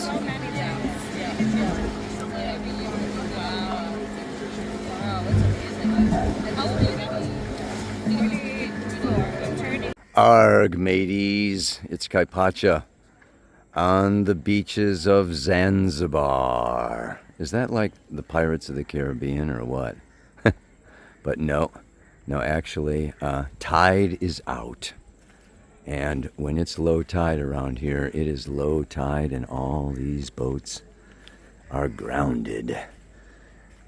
dots. So many times. Yeah. Wow. Wow, that's amazing. And how old are you? 34. I'm turning. Arg, mateys, it's Kaipacha on the beaches of Zanzibar. Is that like the Pirates of the Caribbean or what? But no, actually, tide is out. And when it's low tide around here, it is low tide and all these boats are grounded.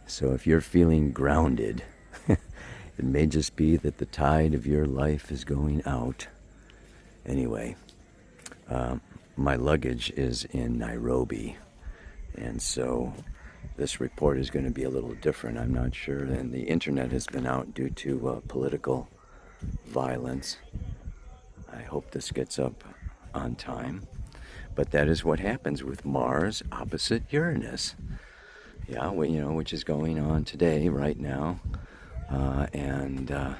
So if you're feeling grounded, it may just be that the tide of your life is going out. Anyway, my luggage is in Nairobi, and so this report is going to be a little different. I'm not sure. And the internet has been out due to political violence. I hope this gets up on time. But that is what happens with Mars opposite Uranus. Yeah, which is going on today, right now. And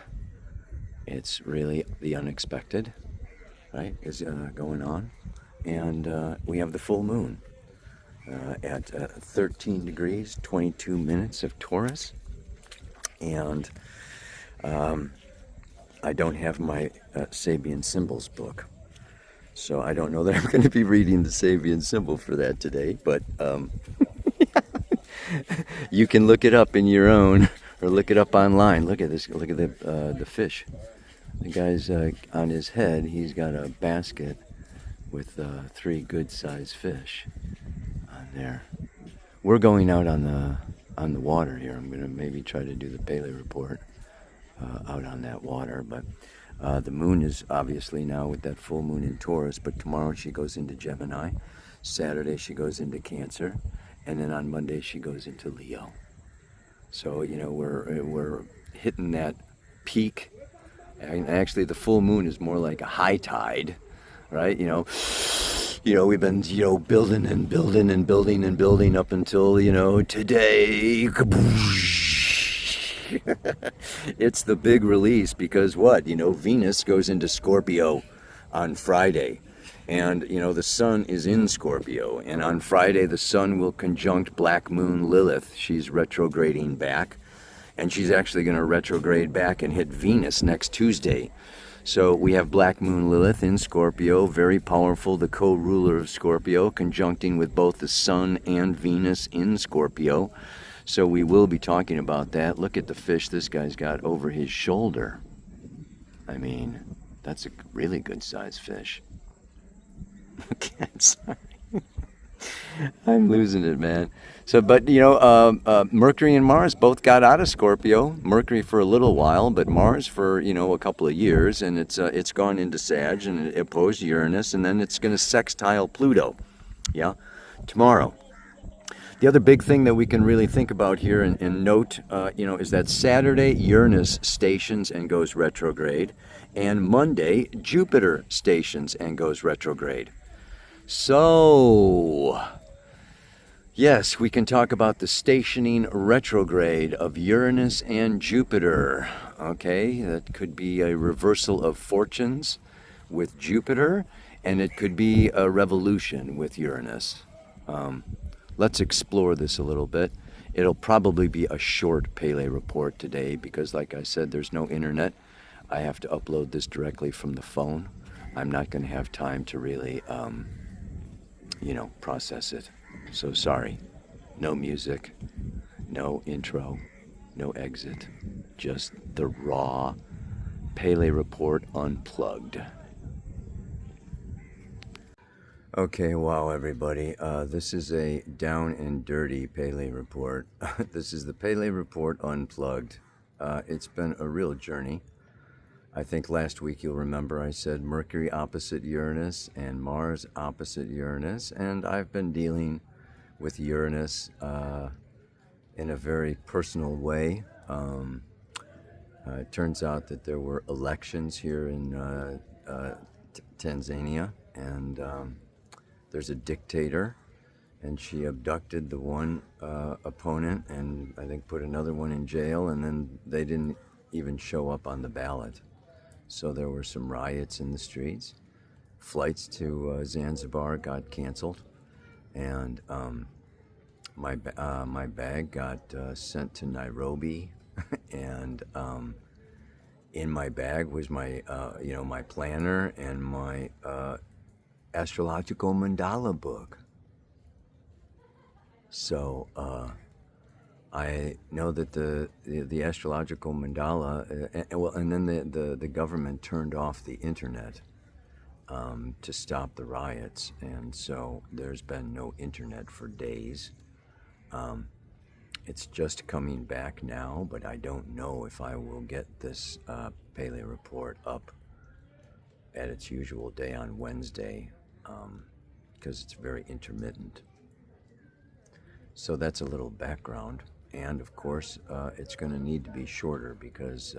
it's really the unexpected, right, is going on. And we have the full moon at 13 degrees, 22 minutes of Taurus. And I don't have my Sabian symbols book. So I don't know that I'm going to be reading the Sabian symbol for that today, but you can look it up in your own, or look it up online. Look at this. Look at the fish. The guy's on his head. He's got a basket with 3 good-sized fish on there. We're going out on the water here. I'm going to maybe try to do the Pele report out on that water, but the moon is obviously now with that full moon in Taurus, but tomorrow she goes into Gemini. Saturday she goes into Cancer, and then on Monday she goes into Leo. So we're hitting that peak. And actually, the full moon is more like a high tide, right? We've been building and building and building and building up until today. It's the big release because what? Venus goes into Scorpio on Friday. And, the sun is in Scorpio. And on Friday, the sun will conjunct Black Moon Lilith. She's retrograding back. And she's actually going to retrograde back and hit Venus next Tuesday. So we have Black Moon Lilith in Scorpio, very powerful, the co-ruler of Scorpio, conjuncting with both the sun and Venus in Scorpio. So we will be talking about that. Look at the fish this guy's got over his shoulder. I mean, that's a really good sized fish. Okay, I'm sorry. I'm losing it, man. So, but Mercury and Mars both got out of Scorpio. Mercury for a little while, but Mars for a couple of years, and it's gone into Sag and it opposed Uranus, and then it's going to sextile Pluto. Yeah, tomorrow. The other big thing that we can really think about here and note, is that Saturday Uranus stations and goes retrograde, and Monday Jupiter stations and goes retrograde. So, yes, we can talk about the stationing retrograde of Uranus and Jupiter. Okay, that could be a reversal of fortunes with Jupiter, and it could be a revolution with Uranus. Let's explore this a little bit. It'll probably be a short Pele report today because, like I said, there's no internet. I have to upload this directly from the phone. I'm not going to have time to really process it. So sorry. No music, no intro, no exit. Just the raw Pele report unplugged. Okay, wow, everybody. This is a down and dirty Pele report. This is the Pele report unplugged. It's been a real journey. I think last week you'll remember I said Mercury opposite Uranus and Mars opposite Uranus, and I've been dealing with Uranus in a very personal way. It turns out that there were elections here in Tanzania, and there's a dictator, and she abducted the one opponent and I think put another one in jail, and then they didn't even show up on the ballot. So there were some riots in the streets. Flights to Zanzibar got canceled. and my bag got sent to Nairobi, and in my bag was my my planner and my astrological mandala book. So I know that the astrological mandala, and then the government turned off the internet to stop the riots, and so there's been no internet for days. It's just coming back now, but I don't know if I will get this Pele report up at its usual day on Wednesday, because it's very intermittent. So that's a little background. And of course, it's going to need to be shorter because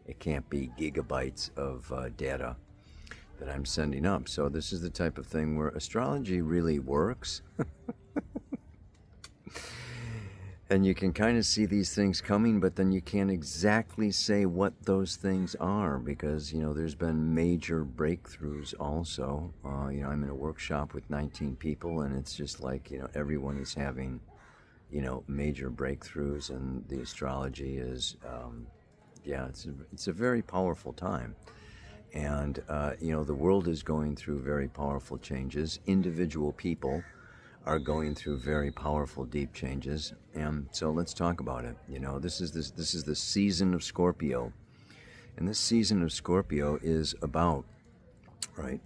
it can't be gigabytes of data that I'm sending up. So this is the type of thing where astrology really works. And you can kind of see these things coming, but then you can't exactly say what those things are because, there's been major breakthroughs also. I'm in a workshop with 19 people, and it's just like, everyone is having, major breakthroughs, and the astrology is, it's a very powerful time. And, the world is going through very powerful changes. Individual people are going through very powerful, deep changes. And so let's talk about it. This is the season of Scorpio. And this season of Scorpio is about, right?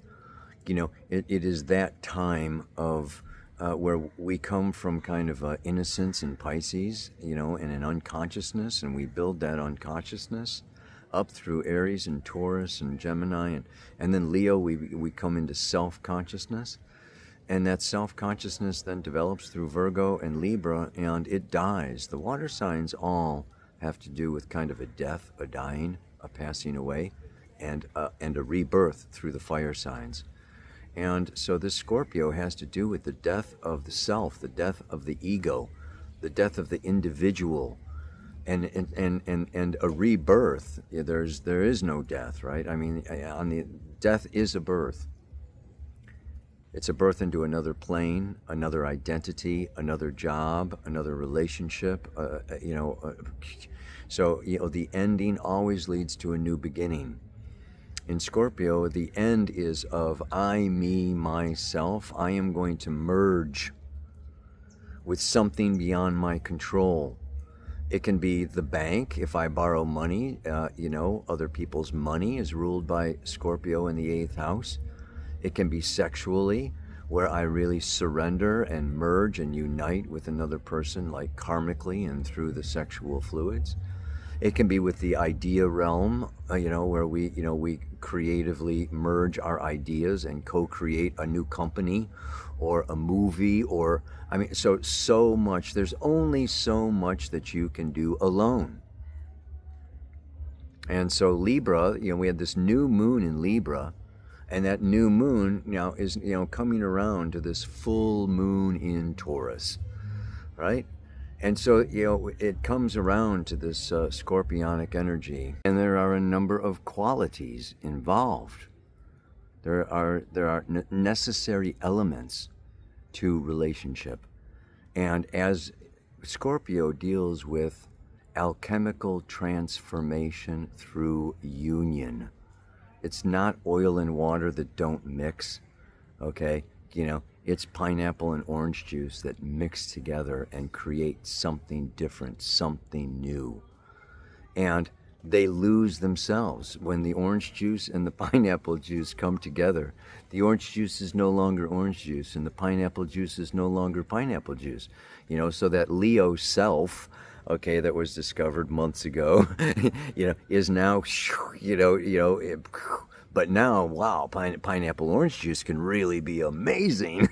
It is that time of where we come from kind of innocence in Pisces, and an unconsciousness, and we build that unconsciousness up through Aries and Taurus and Gemini, and then Leo, we come into self-consciousness. And that self-consciousness then develops through Virgo and Libra, and it dies. The water signs all have to do with kind of a death, a dying, a passing away, and a rebirth through the fire signs. And so this Scorpio has to do with the death of the self, the death of the ego, the death of the individual, and a rebirth. There is no death, right? I mean, death is a birth. It's a birth into another plane, another identity, another job, another relationship. So the ending always leads to a new beginning. In Scorpio, the end is of I, me, myself. I am going to merge with something beyond my control. It can be the bank. If I borrow money, other people's money is ruled by Scorpio in the 8th house. It can be sexually, where I really surrender and merge and unite with another person, like karmically and through the sexual fluids. It can be with the idea realm, where we creatively merge our ideas and co-create a new company or a movie, so much. There's only so much that you can do alone. And so Libra, we had this new moon in Libra, and that new moon now is, coming around to this full moon in Taurus, right? And so, it comes around to this scorpionic energy, and there are a number of qualities involved. There are necessary elements to relationship. And as Scorpio deals with alchemical transformation through union, it's not oil and water that don't mix, okay? It's pineapple and orange juice that mix together and create something different, something new. And they lose themselves. When the orange juice and the pineapple juice come together, the orange juice is no longer orange juice, and the pineapple juice is no longer pineapple juice. So that Leo self, okay, that was discovered months ago, is now, but now, wow, pineapple orange juice can really be amazing.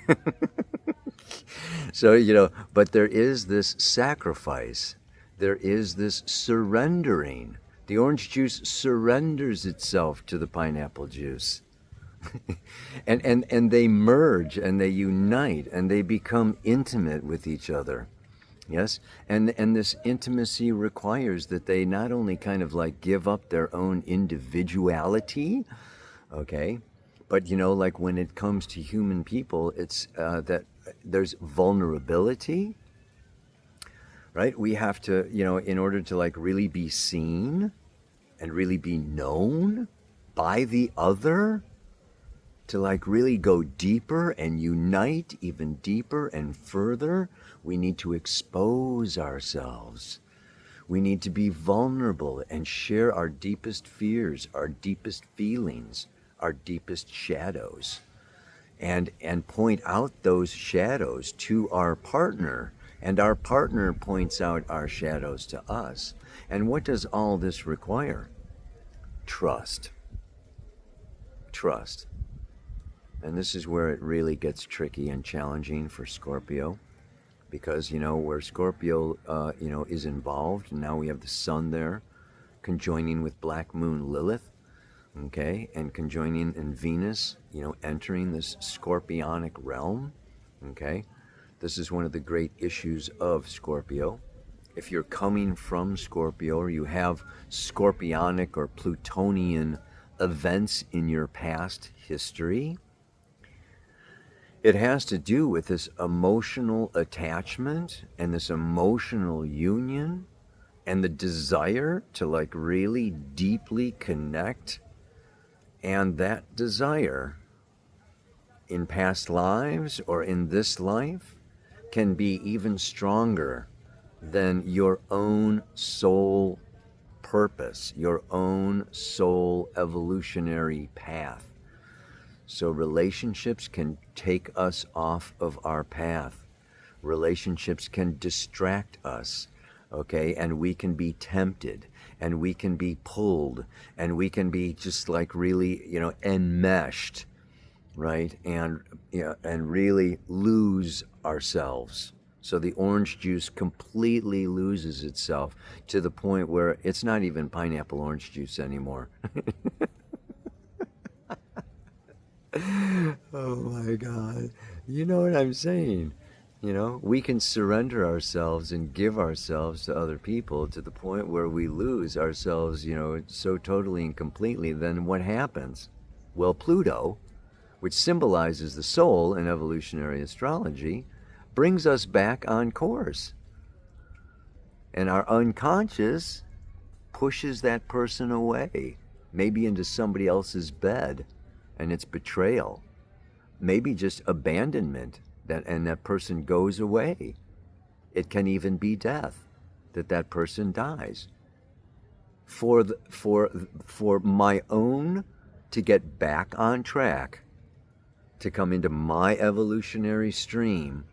So, but there is this sacrifice. There is this surrendering. The orange juice surrenders itself to the pineapple juice. and they merge and they unite and they become intimate with each other. Yes, and this intimacy requires that they not only kind of like give up their own individuality, okay, but like when it comes to human people, it's that there's vulnerability, right? We have to, in order to like really be seen and really be known by the other, to like really go deeper and unite even deeper and further, we need to expose ourselves. We need to be vulnerable and share our deepest fears, our deepest feelings, our deepest shadows, and point out those shadows to our partner, and our partner points out our shadows to us. And what does all this require? Trust. Trust. And this is where it really gets tricky and challenging for Scorpio, because, where Scorpio, is involved, and now we have the sun there, conjoining with Black Moon Lilith, okay, and conjoining in Venus, entering this scorpionic realm, okay. This is one of the great issues of Scorpio. If you're coming from Scorpio, or you have scorpionic or Plutonian events in your past history, it has to do with this emotional attachment and this emotional union and the desire to like really deeply connect. And that desire in past lives or in this life can be even stronger than your own soul purpose, your own soul evolutionary path. So relationships can take us off of our path. Relationships can distract us, okay? And we can be tempted, and we can be pulled, and we can be just like really, enmeshed, right? And really lose ourselves. So the orange juice completely loses itself to the point where it's not even pineapple orange juice anymore. Oh my God. You know what I'm saying? We can surrender ourselves and give ourselves to other people to the point where we lose ourselves, so totally and completely. Then what happens? Well, Pluto, which symbolizes the soul in evolutionary astrology, brings us back on course. And our unconscious pushes that person away, maybe into somebody else's bed. And it's betrayal, maybe just abandonment, and that person goes away. It can even be death, that person dies. For my own to get back on track, to come into my evolutionary stream,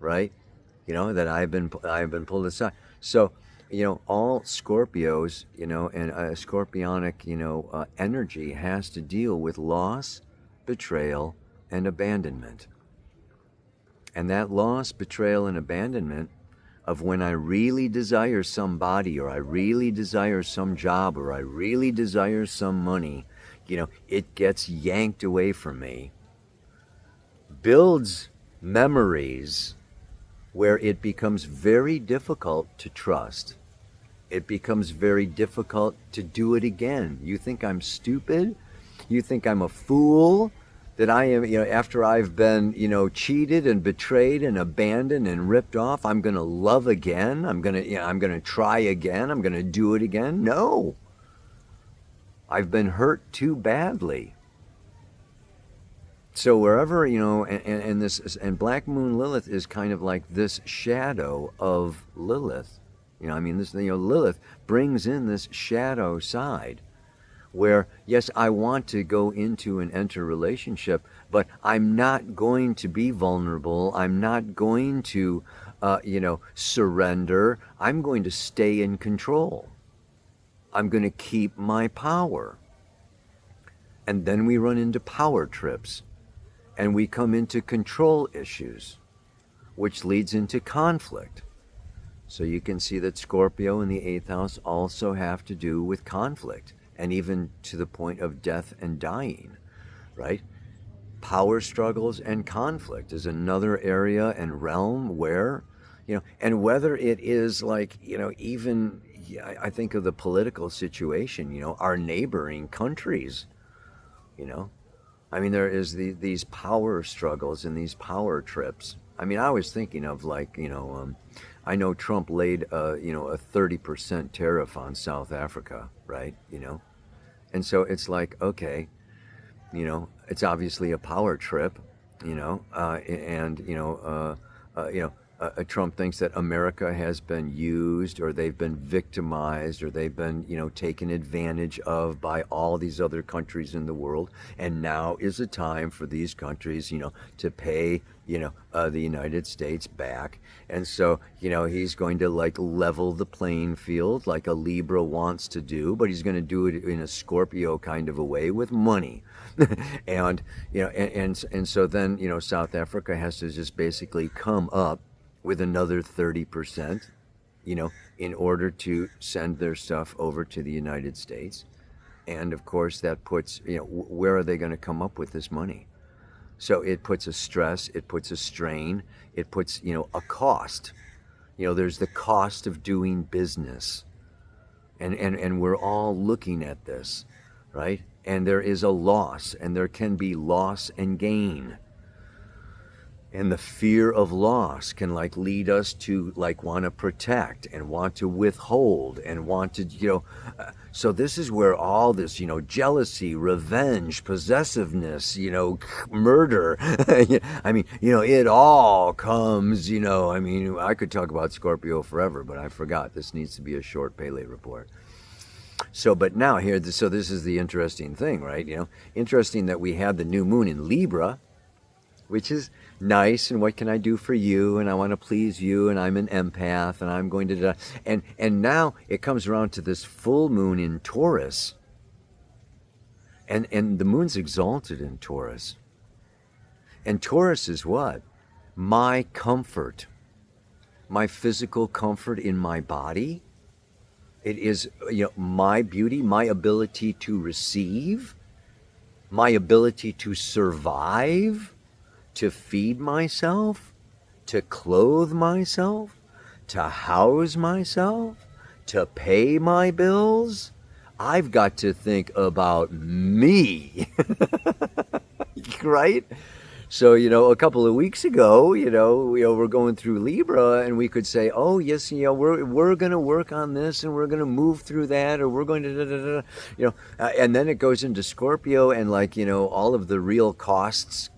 right? That I've been pulled aside. So, all Scorpios, and scorpionic, energy has to deal with loss, betrayal, and abandonment. And that loss, betrayal, and abandonment of when I really desire somebody, or I really desire some job, or I really desire some money, it gets yanked away from me, builds memories where it becomes very difficult to trust. It becomes very difficult to do it again. You think I'm stupid? You think I'm a fool? That I am, after I've been, cheated and betrayed and abandoned and ripped off, I'm going to love again? I'm going to try again? I'm going to do it again? No. I've been hurt too badly. So wherever, and Black Moon Lilith is kind of like this shadow of Lilith. Lilith brings in this shadow side where, yes, I want to go into and enter a relationship, but I'm not going to be vulnerable. I'm not going to, surrender. I'm going to stay in control. I'm going to keep my power. And then we run into power trips. And we come into control issues, which leads into conflict. So you can see that Scorpio in the 8th house also have to do with conflict, and even to the point of death and dying, right? Power struggles and conflict is another area and realm where, and whether it is like, even, I think of the political situation, our neighboring countries, there is these power struggles and these power trips. I mean, I was thinking of like, I know Trump laid, a 30% tariff on South Africa, right? And so it's like, okay, it's obviously a power trip, and Trump thinks that America has been used, or they've been victimized, or they've been, taken advantage of by all these other countries in the world, and now is the time for these countries, to pay, the United States back, and so, he's going to like level the playing field like a Libra wants to do, but he's going to do it in a Scorpio kind of a way with money. And and so then South Africa has to just basically come up with another 30%, in order to send their stuff over to the United States. And of course that puts, where are they going to come up with this money? So it puts a stress, it puts a strain, it puts, a cost. There's the cost of doing business. And we're all looking at this, right? And there is a loss, and there can be loss and gain. And the fear of loss can like lead us to like want to protect and want to withhold and want to, so this is where all this, jealousy, revenge, possessiveness, murder, I mean, it all comes, I mean, I could talk about Scorpio forever, but I forgot. This needs to be a short Pele report. So, but now here, so this is the interesting thing, right? Interesting that we have the new moon in Libra, which is nice, and what can I do for you, and I want to please you, and I'm an empath, and I'm going to, and now it comes around to this full moon in Taurus, and the moon's exalted in Taurus, and Taurus is what? My comfort, my physical comfort in my body. It is, my beauty, my ability to receive, my ability to survive, to feed myself, to clothe myself, to house myself, to pay my bills. I've got to think about me, right? So, a couple of weeks ago, we're going through Libra, and we could say, oh, yes, we're going to work on this, and we're going to move through that, or we're going to, and then it goes into Scorpio, and like, all of the real costs,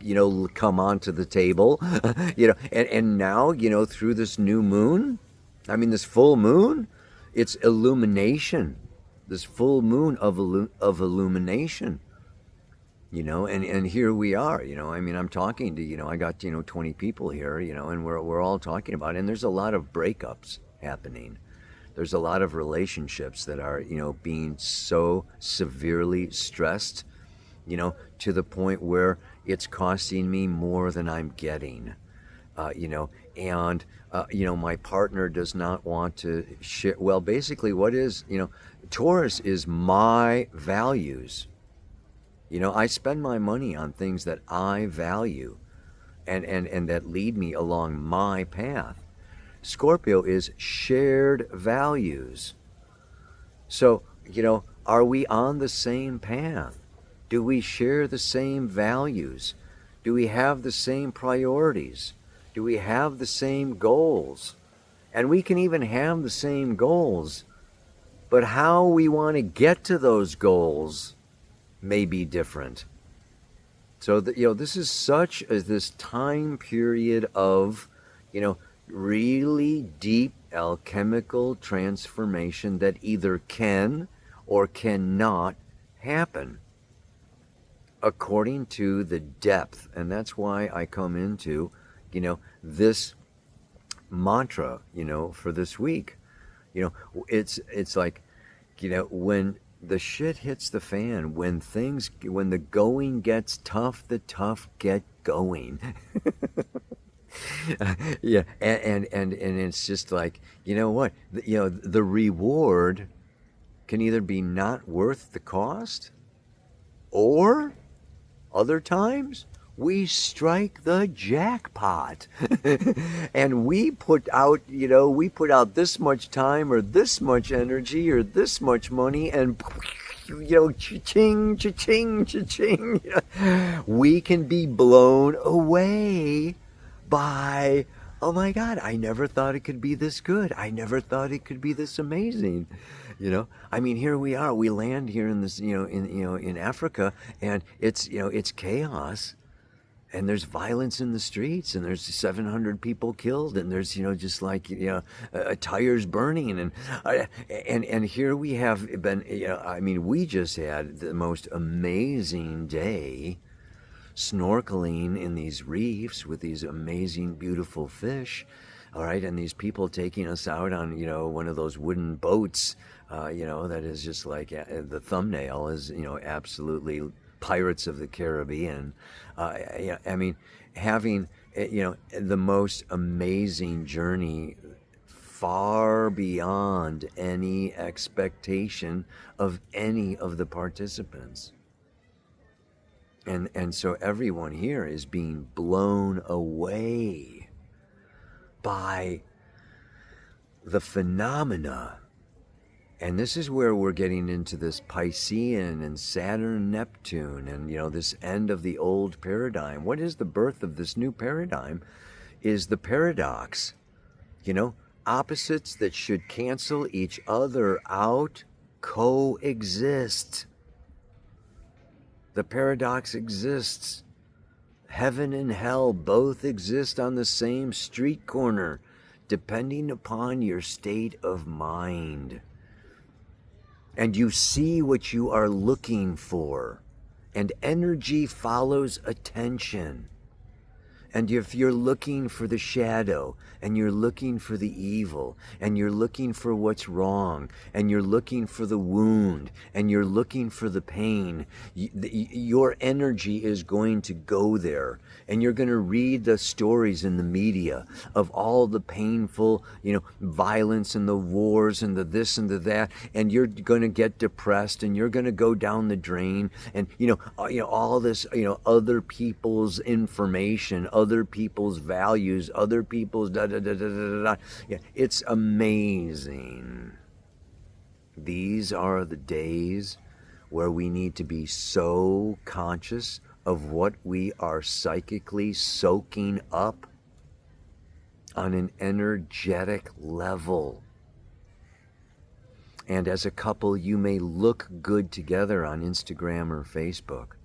come onto the table, and now, through this new moon, I mean, this full moon, it's illumination, this full moon of illumination. And here we are, I mean, I'm talking to, I got, 20 people here, and we're all talking about it. And there's a lot of breakups happening. There's a lot of relationships that are, being so severely stressed, to the point where it's costing me more than I'm getting, and, my partner does not want to share. Well, basically what is, Taurus is my values. I spend my money on things that I value and that lead me along my path. Scorpio is shared values. So, are we on the same path? Do we share the same values? Do we have the same priorities? Do we have the same goals? And we can even have the same goals, but how we want to get to those goals may be different. So this is such as this time period of, really deep alchemical transformation that either can or cannot happen according to the depth. And that's why I come into, this mantra, for this week. It's like, when the shit hits the fan, when the going gets tough, the tough get going. Yeah, and it's just like, what, the reward can either be not worth the cost, or other times we strike the jackpot. And we put out this much time or this much energy or this much money, and cha-ching, cha-ching, cha-ching. We can be blown away by, oh my God, I never thought it could be this good. I never thought it could be this amazing. I mean, here we are. We land here in this, in Africa, and it's chaos, and there's violence in the streets, and there's 700 people killed, and there's just like tires burning, and here we have been. I mean, we just had the most amazing day snorkeling in these reefs with these amazing, beautiful fish. All right, and these people taking us out on one of those wooden boats. That is just like the thumbnail is absolutely Pirates of the Caribbean. I mean, having the most amazing journey, far beyond any expectation of any of the participants. And so everyone here is being blown away by the phenomena. And this is where we're getting into this Piscean and Saturn, Neptune, and this end of the old paradigm. What is the birth of this new paradigm? Is the paradox. Opposites that should cancel each other out coexist. The paradox exists. Heaven and hell both exist on the same street corner, depending upon your state of mind. And you see what you are looking for, and energy follows attention. And if you're looking for the shadow, and you're looking for the evil, and you're looking for what's wrong, and you're looking for the wound, and you're looking for the pain, your energy is going to go there. And you're going to read the stories in the media of all the painful, violence and the wars and the this and the that, and you're going to get depressed, and you're going to go down the drain, and all this, other people's information, other people's values, other people's da da da da da da. Yeah, it's amazing. These are the days where we need to be so conscious of what we are psychically soaking up on an energetic level. And as a couple, you may look good together on Instagram or Facebook,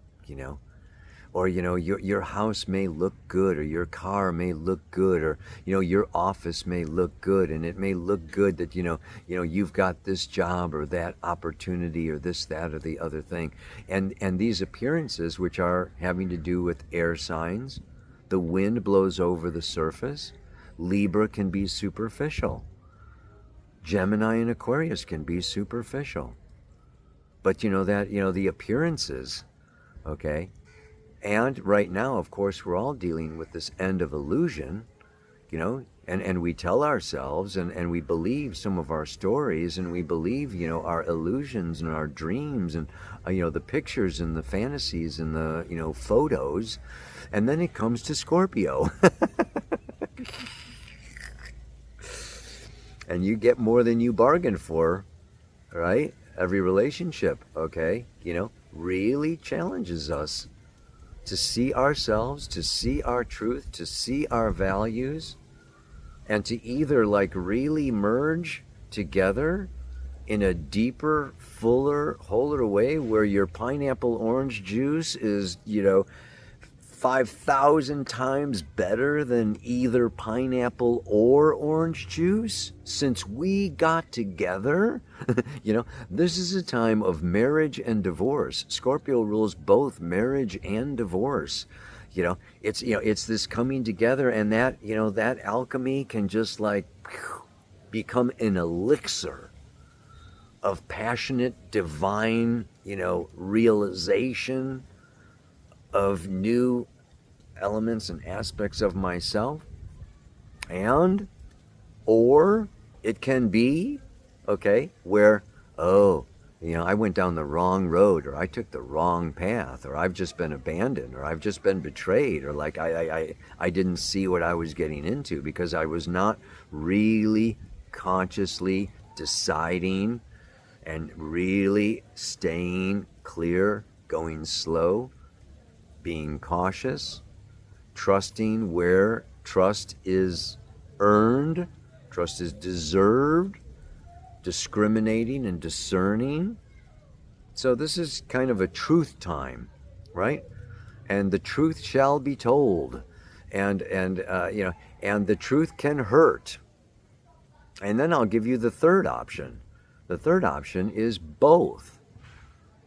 or your house may look good, or your car may look good, or your office may look good, and it may look good that you've got this job or that opportunity or this, that, or the other thing, and these appearances, which are having to do with air signs. The wind blows over the surface. Libra can be superficial. Gemini and Aquarius can be superficial. But the appearances, okay. And right now, of course, we're all dealing with this end of illusion, and we tell ourselves and we believe some of our stories, and we believe, our illusions and our dreams, and, the pictures and the fantasies and the, photos. And then it comes to Scorpio. And you get more than you bargained for, right? Every relationship, okay, really challenges us to see ourselves, to see our truth, to see our values, and to either really merge together in a deeper, fuller, wholer way where your pineapple orange juice is, 5,000 times better than either pineapple or orange juice. Since we got together, this is a time of marriage and divorce. Scorpio rules both marriage and divorce. It's this coming together, and that, that alchemy can just become an elixir of passionate, divine, realization of new elements and aspects of myself. And or it can be, okay, where, I went down the wrong road, or I took the wrong path, or I've just been abandoned, or I've just been betrayed, or I didn't see what I was getting into because I was not really consciously deciding and really staying clear, going slow, being cautious, trusting where Trust is earned, trust is deserved, discriminating and discerning. So this is kind of a truth time, right? And the truth shall be told, and the truth can hurt. And then I'll give you the third option. The third option is both.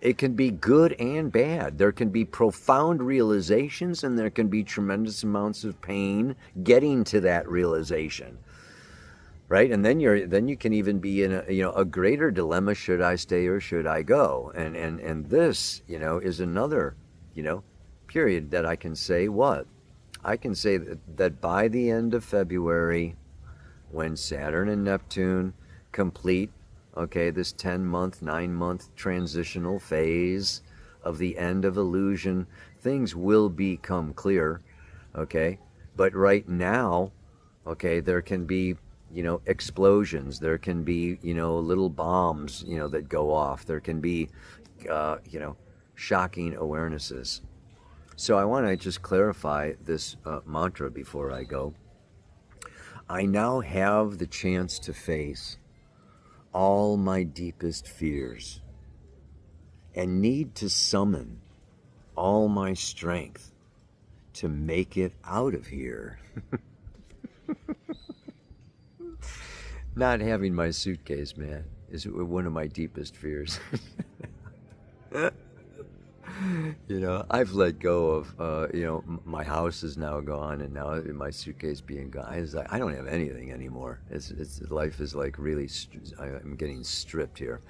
It can be good and bad. There can be profound realizations, and there can be tremendous amounts of pain getting to that realization, right? And then you can even be in a greater dilemma: should I stay or should I go? And this is another period that I can say what I can say that by the end of February, when Saturn and Neptune complete, okay, this 10-month, 9-month transitional phase of the end of illusion, things will become clear, okay? But right now, okay, there can be, explosions. There can be, little bombs, that go off. There can be, shocking awarenesses. So I want to just clarify this mantra before I go. I now have the chance to face all my deepest fears and need to summon all my strength to make it out of here. Not having my suitcase, man, is one of my deepest fears. I've let go of, my house is now gone, and now my suitcase being gone. I don't have anything anymore. Life is like really, I'm getting stripped here.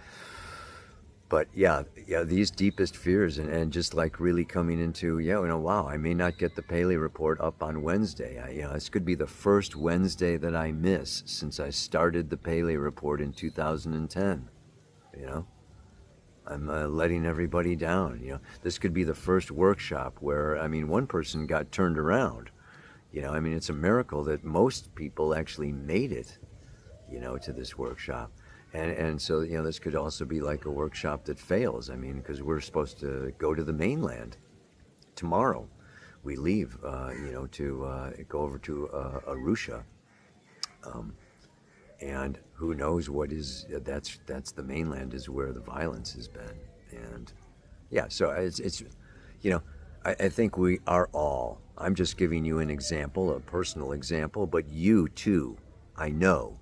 But yeah, these deepest fears, and just like really coming into, wow, I may not get the Pele report up on Wednesday. This could be the first Wednesday that I miss since I started the Pele report in 2010. I'm letting everybody down. This could be the first workshop where, one person got turned around. It's a miracle that most people actually made it, to this workshop. And so, this could also be like a workshop that fails. Because we're supposed to go to the mainland tomorrow. We leave, to go over to Arusha. And who knows what is, that's the mainland is where the violence has been. And yeah, so it's I think we are all, I'm just giving you an example, a personal example, but you too, I know,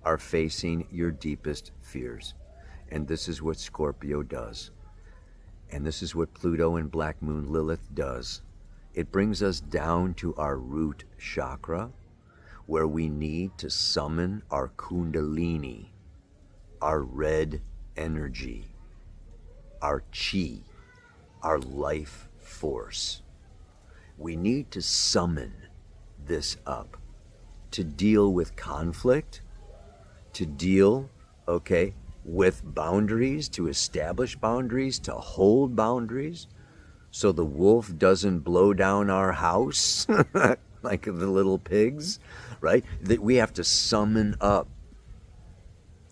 are facing your deepest fears. And this is what Scorpio does. And this is what Pluto and Black Moon Lilith does. It brings us down to our root chakra, where we need to summon our kundalini, our red energy, our chi, our life force. We need to summon this up to deal with conflict, to deal, with boundaries, to establish boundaries, to hold boundaries, so the wolf doesn't blow down our house like the little pigs, right? That we have to summon up.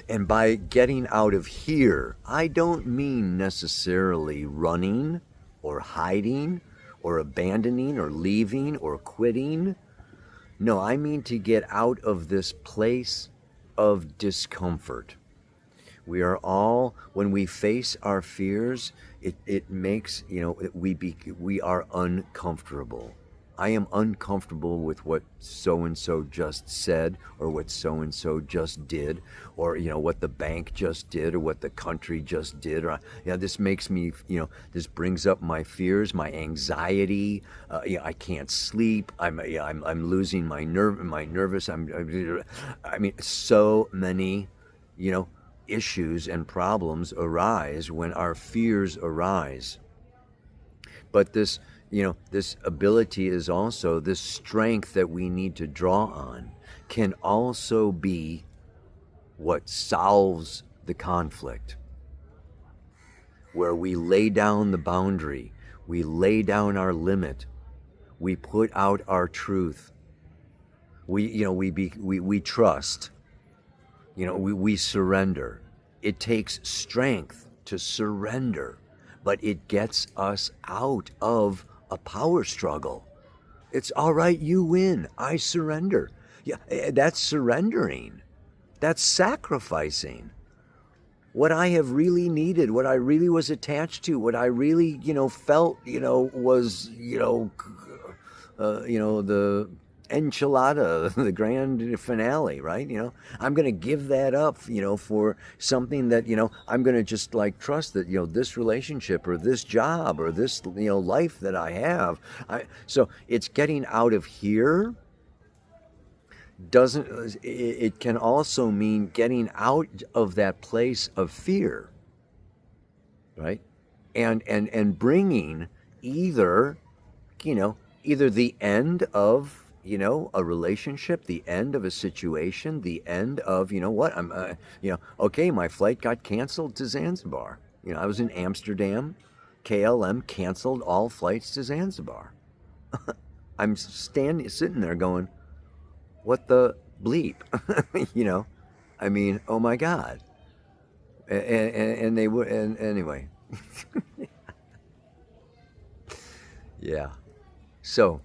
And by getting out of here, I don't mean necessarily running or hiding or abandoning or leaving or quitting. No, I mean to get out of this place of discomfort. We are all, when we face our fears, it makes, we are uncomfortable. I am uncomfortable with what so-and-so just said, or what so-and-so just did, or, what the bank just did, or what the country just did. Or, this makes me, this brings up my fears, my anxiety. I can't sleep. I'm losing my nervous. So many, issues and problems arise when our fears arise. But this, this ability is also, this strength that we need to draw on can also be what solves the conflict. Where we lay down the boundary, we lay down our limit, we put out our truth, we trust, we surrender. It takes strength to surrender, but it gets us out of a power struggle. It's all right, you win. I surrender. Yeah, that's surrendering. That's sacrificing. What I have really needed, what I really was attached to, what I really, felt, was, the enchilada, the grand finale, right? I'm going to give that up, for something that, I'm going to just like trust that, this relationship or this job or this, life that I have. So it's getting out of here. Doesn't it can also mean getting out of that place of fear, right? And bringing either, either the end of, a relationship, the end of a situation, the end of, what, okay, my flight got canceled to Zanzibar. I was in Amsterdam. KLM canceled all flights to Zanzibar. I'm sitting there going, what the bleep? I mean, oh my God. And they would, and anyway. Yeah. So,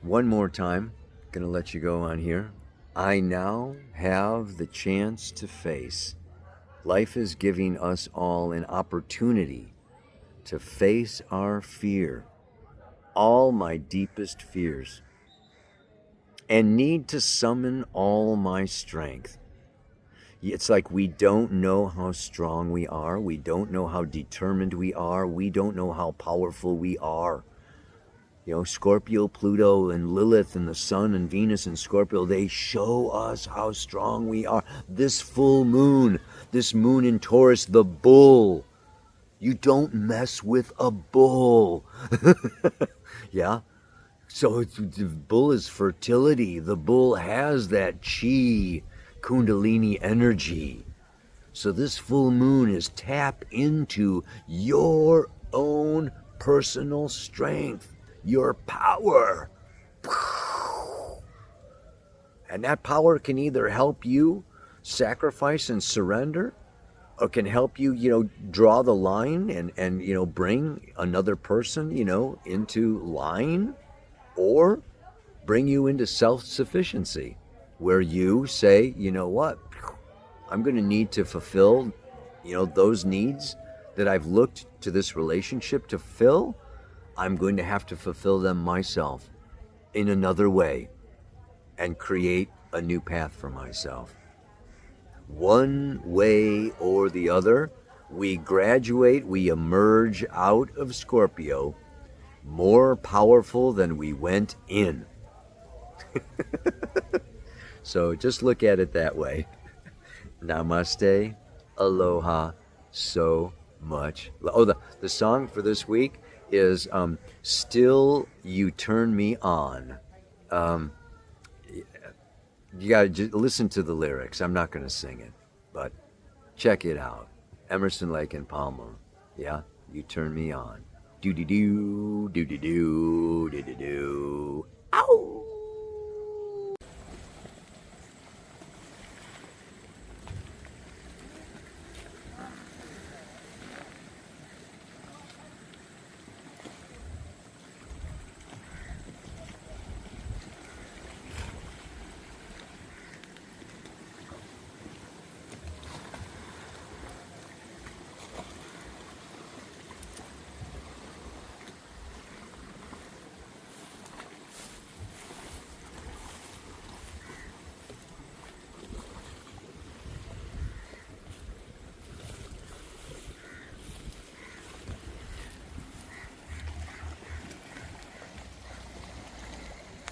one more time, gonna let you go on here. I now have the chance to face. Life is giving us all an opportunity to face our fear, all my deepest fears, and need to summon all my strength. It's like we don't know how strong we are. We don't know how determined we are. We don't know how powerful we are. Scorpio, Pluto, and Lilith, and the Sun, and Venus, and Scorpio, they show us how strong we are. This full moon, this moon in Taurus, the bull. You don't mess with a bull. Yeah? So the bull is fertility. The bull has that chi, kundalini energy. So this full moon is tap into your own personal strength, your power. And that power can either help you sacrifice and surrender, or can help you, draw the line and bring another person, into line, or bring you into self-sufficiency, where you say, you know what, I'm going to need to fulfill, those needs that I've looked to this relationship to fill. I'm going to have to fulfill them myself in another way and create a new path for myself. One way or the other, we graduate, we emerge out of Scorpio more powerful than we went in. So just look at it that way. Namaste, aloha, so much. Oh, the song for this week is Still You Turn Me On. You got to listen to the lyrics. I'm not going to sing it, but check it out. Emerson, Lake and Palmer. Yeah, you turn me on. Do-do-do, do-do-do, do-do-do. Ow!